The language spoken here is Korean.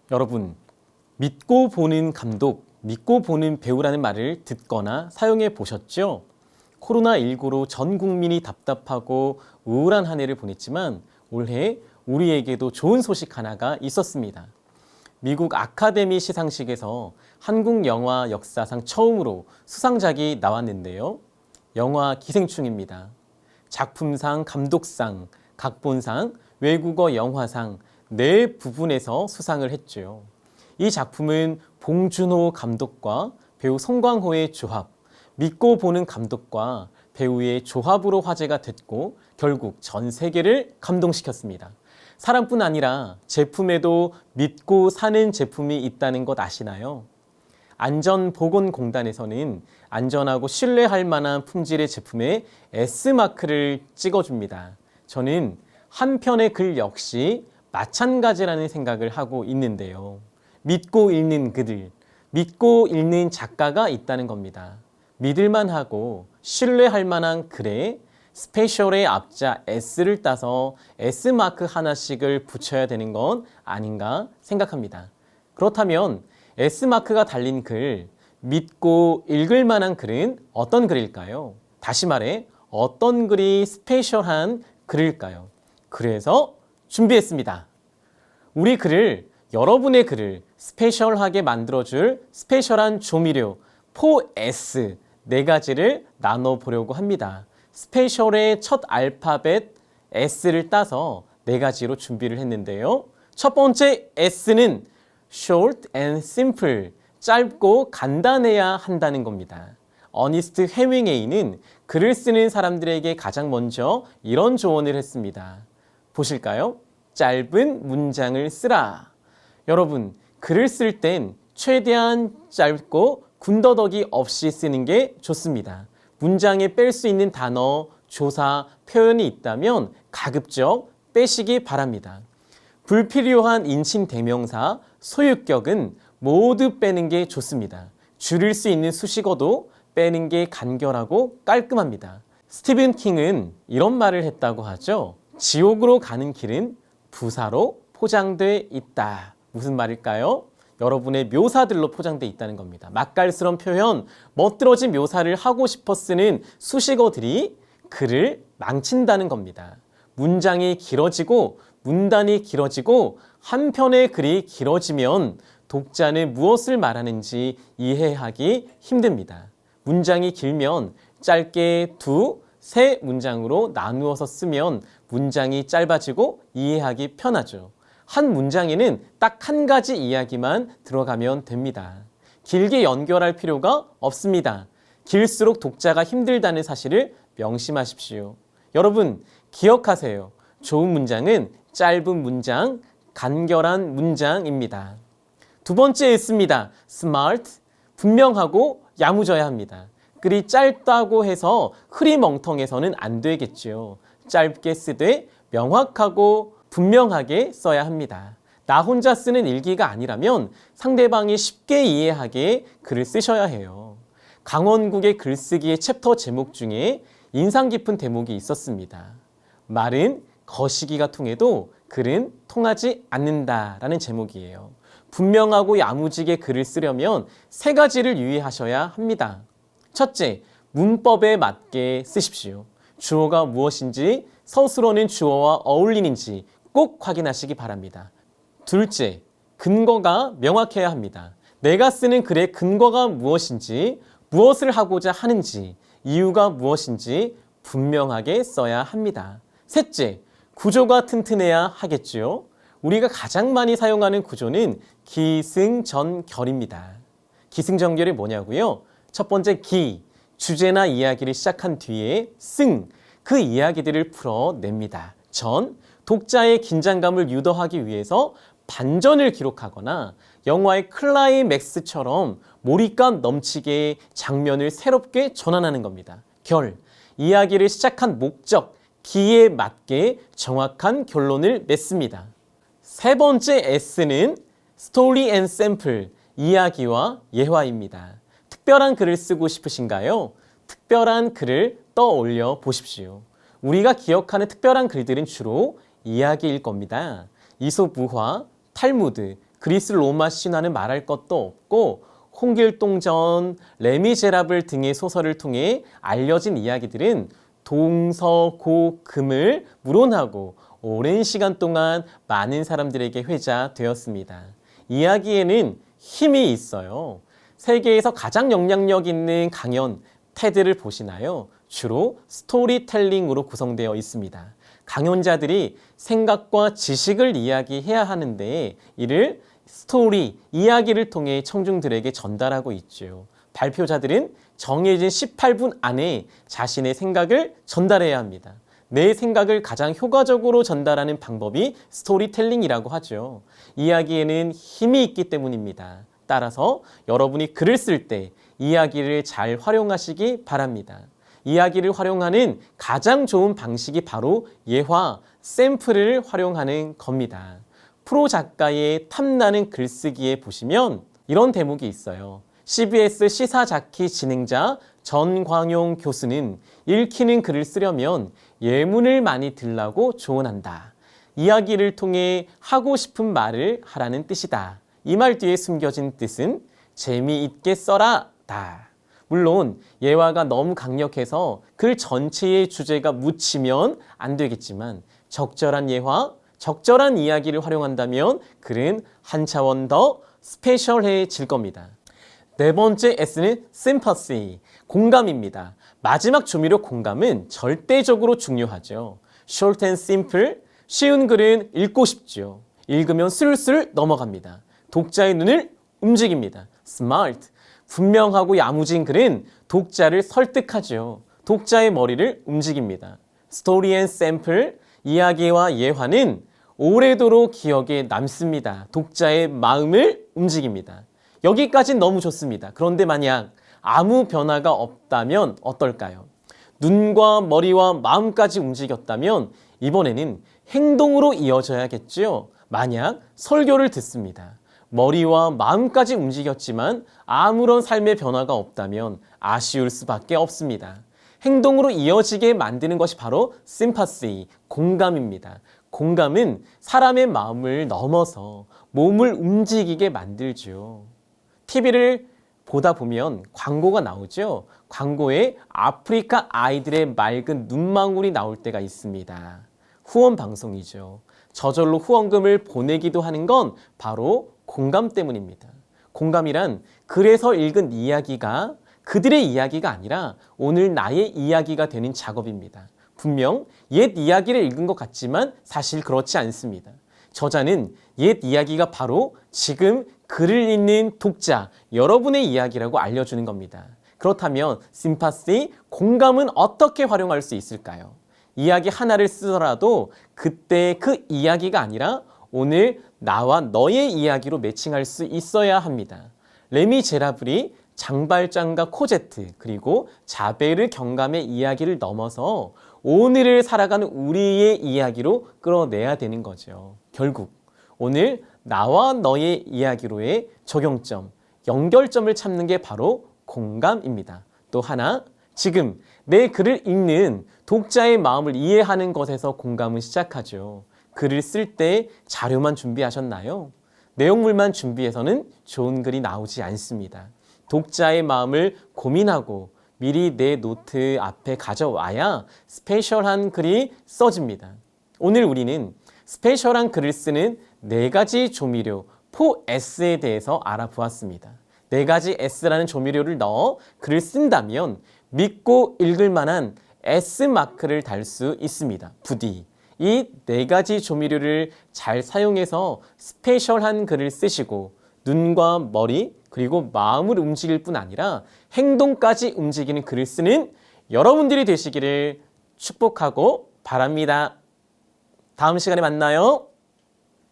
여러분, 믿고 보는 감독, 믿고 보는 배우라는 말을 듣거나 사용해 보셨죠? 코로나19로 전 국민이 답답하고 우울한 한 해를 보냈지만 올해 우리에게도 좋은 소식 하나가 있었습니다. 미국 아카데미 시상식에서 한국 영화 역사상 처음으로 수상작이 나왔는데요. 영화 기생충입니다. 작품상, 감독상, 각본상, 외국어 영화상 네 부분에서 수상을 했죠. 이 작품은 봉준호 감독과 배우 송광호의 조합, 믿고 보는 감독과 배우의 조합으로 화제가 됐고 결국 전 세계를 감동시켰습니다. 사람뿐 아니라 제품에도 믿고 사는 제품이 있다는 것 아시나요? 안전보건공단에서는 안전하고 신뢰할 만한 품질의 제품에 S마크를 찍어줍니다. 저는 한편의 글 역시 마찬가지라는 생각을 하고 있는데요. 믿고 읽는 그들, 믿고 읽는 작가가 있다는 겁니다. 믿을만 하고 신뢰할 만한 글에 스페셜의 앞자 S를 따서 S마크 하나씩을 붙여야 되는 건 아닌가 생각합니다. 그렇다면 S마크가 달린 글, 믿고 읽을 만한 글은 어떤 글일까요? 다시 말해, 어떤 글이 스페셜한 글일까요? 그래서 준비했습니다. 우리 글을, 여러분의 글을 스페셜하게 만들어줄 스페셜한 조미료 4S 네 가지를 나눠보려고 합니다. 스페셜의 첫 알파벳 S를 따서 네 가지로 준비를 했는데요. 첫 번째 S는 short and simple, 짧고 간단해야 한다는 겁니다. 어니스트 헤밍웨이는 글을 쓰는 사람들에게 가장 먼저 이런 조언을 했습니다. 보실까요? 짧은 문장을 쓰라. 여러분, 글을 쓸 땐 최대한 짧고 군더더기 없이 쓰는 게 좋습니다. 문장에 뺄 수 있는 단어, 조사, 표현이 있다면 가급적 빼시기 바랍니다. 불필요한 인칭 대명사, 소유격은 모두 빼는 게 좋습니다. 줄일 수 있는 수식어도 빼는 게 간결하고 깔끔합니다. 스티븐 킹은 이런 말을 했다고 하죠. 지옥으로 가는 길은 부사로 포장돼 있다. 무슨 말일까요? 여러분의 묘사들로 포장돼 있다는 겁니다. 맛깔스러운 표현, 멋들어진 묘사를 하고 싶어 쓰는 수식어들이 글을 망친다는 겁니다. 문장이 길어지고 문단이 길어지고 한 편의 글이 길어지면 독자는 무엇을 말하는지 이해하기 힘듭니다. 문장이 길면 짧게 두, 세 문장으로 나누어서 쓰면 문장이 짧아지고 이해하기 편하죠. 한 문장에는 딱 한 가지 이야기만 들어가면 됩니다. 길게 연결할 필요가 없습니다. 길수록 독자가 힘들다는 사실을 명심하십시오. 여러분, 기억하세요. 좋은 문장은 짧은 문장, 간결한 문장입니다. 두 번째 S입니다. smart, 분명하고 야무져야 합니다. 글이 짧다고 해서 흐리멍텅해서는 안 되겠죠. 짧게 쓰되 명확하고 분명하게 써야 합니다. 나 혼자 쓰는 일기가 아니라면 상대방이 쉽게 이해하게 글을 쓰셔야 해요. 강원국의 글쓰기의 챕터 제목 중에 인상 깊은 대목이 있었습니다. 말은 거시기가 통해도 글은 통하지 않는다라는 제목이에요. 분명하고 야무지게 글을 쓰려면 세 가지를 유의하셔야 합니다. 첫째, 문법에 맞게 쓰십시오. 주어가 무엇인지, 서술어는 주어와 어울리는지 꼭 확인하시기 바랍니다. 둘째, 근거가 명확해야 합니다. 내가 쓰는 글의 근거가 무엇인지, 무엇을 하고자 하는지, 이유가 무엇인지 분명하게 써야 합니다. 셋째, 구조가 튼튼해야 하겠죠. 우리가 가장 많이 사용하는 구조는 기승전결입니다. 기승전결이 뭐냐고요? 첫 번째 기, 주제나 이야기를 시작한 뒤에 승, 그 이야기들을 풀어냅니다. 전, 독자의 긴장감을 유도하기 위해서 반전을 기록하거나 영화의 클라이맥스처럼 몰입감 넘치게 장면을 새롭게 전환하는 겁니다. 결, 이야기를 시작한 목적, 기에 맞게 정확한 결론을 맺습니다. 세 번째 S는 Story and Sample, 이야기와 예화입니다. 특별한 글을 쓰고 싶으신가요? 특별한 글을 떠올려 보십시오. 우리가 기억하는 특별한 글들은 주로 이야기일 겁니다. 이솝우화, 탈무드, 그리스 로마 신화는 말할 것도 없고 홍길동전, 레미제라블 등의 소설을 통해 알려진 이야기들은 동서고금을 물어나고 오랜 시간 동안 많은 사람들에게 회자되었습니다. 이야기에는 힘이 있어요. 세계에서 가장 영향력 있는 강연 테드를 보시나요? 주로 스토리텔링으로 구성되어 있습니다. 강연자들이 생각과 지식을 이야기해야 하는데 이를 스토리, 이야기를 통해 청중들에게 전달하고 있죠. 발표자들은 정해진 18분 안에 자신의 생각을 전달해야 합니다. 내 생각을 가장 효과적으로 전달하는 방법이 스토리텔링이라고 하죠. 이야기에는 힘이 있기 때문입니다. 따라서 여러분이 글을 쓸 때 이야기를 잘 활용하시기 바랍니다. 이야기를 활용하는 가장 좋은 방식이 바로 예화, 샘플을 활용하는 겁니다. 프로 작가의 탐나는 글쓰기에 보시면 이런 대목이 있어요. CBS 시사자키 진행자 전광용 교수는 읽히는 글을 쓰려면 예문을 많이 들라고 조언한다. 이야기를 통해 하고 싶은 말을 하라는 뜻이다. 이 말 뒤에 숨겨진 뜻은 재미있게 써라 다. 물론 예화가 너무 강력해서 글 전체의 주제가 묻히면 안 되겠지만 적절한 예화, 적절한 이야기를 활용한다면 글은 한 차원 더 스페셜해질 겁니다. 네 번째 S는 sympathy, 공감입니다. 마지막 조미료 공감은 절대적으로 중요하죠. short and simple, 쉬운 글은 읽고 싶죠. 읽으면 슬슬 넘어갑니다. 독자의 눈을 움직입니다. smart, 분명하고 야무진 글은 독자를 설득하죠. 독자의 머리를 움직입니다. story and sample, 이야기와 예화는 오래도록 기억에 남습니다. 독자의 마음을 움직입니다. 여기까지는 너무 좋습니다. 그런데 만약 아무 변화가 없다면 어떨까요? 눈과 머리와 마음까지 움직였다면 이번에는 행동으로 이어져야겠죠. 만약 설교를 듣습니다. 머리와 마음까지 움직였지만 아무런 삶의 변화가 없다면 아쉬울 수밖에 없습니다. 행동으로 이어지게 만드는 것이 바로 sympathy, 공감입니다. 공감은 사람의 마음을 넘어서 몸을 움직이게 만들죠. TV를 보다 보면 광고가 나오죠. 광고에 아프리카 아이들의 맑은 눈망울이 나올 때가 있습니다. 후원 방송이죠. 저절로 후원금을 보내기도 하는 건 바로 공감 때문입니다. 공감이란 글에서 읽은 이야기가 그들의 이야기가 아니라 오늘 나의 이야기가 되는 작업입니다. 분명 옛 이야기를 읽은 것 같지만 사실 그렇지 않습니다. 저자는 옛 이야기가 바로 지금 글을 읽는 독자, 여러분의 이야기라고 알려주는 겁니다. 그렇다면 심파시, 공감은 어떻게 활용할 수 있을까요? 이야기 하나를 쓰더라도 그때 그 이야기가 아니라 오늘 나와 너의 이야기로 매칭할 수 있어야 합니다. 레미제라블이 장발장과 코제트 그리고 자베르 경감의 이야기를 넘어서 오늘을 살아가는 우리의 이야기로 끌어내야 되는 거죠. 결국 오늘 나와 너의 이야기로의 적용점, 연결점을 찾는 게 바로 공감입니다. 또 하나, 지금 내 글을 읽는 독자의 마음을 이해하는 것에서 공감은 시작하죠. 글을 쓸 때 자료만 준비하셨나요? 내용물만 준비해서는 좋은 글이 나오지 않습니다. 독자의 마음을 고민하고 미리 내 노트 앞에 가져와야 스페셜한 글이 써집니다. 오늘 우리는 스페셜한 글을 쓰는 4가지 조미료 4S에 대해서 알아보았습니다. 4가지 S라는 조미료를 넣어 글을 쓴다면 믿고 읽을 만한 S마크를 달 수 있습니다. 부디 이 4가지 조미료를 잘 사용해서 스페셜한 글을 쓰시고 눈과 머리 그리고 마음을 움직일 뿐 아니라 행동까지 움직이는 글을 쓰는 여러분들이 되시기를 축복하고 바랍니다. 다음 시간에 만나요.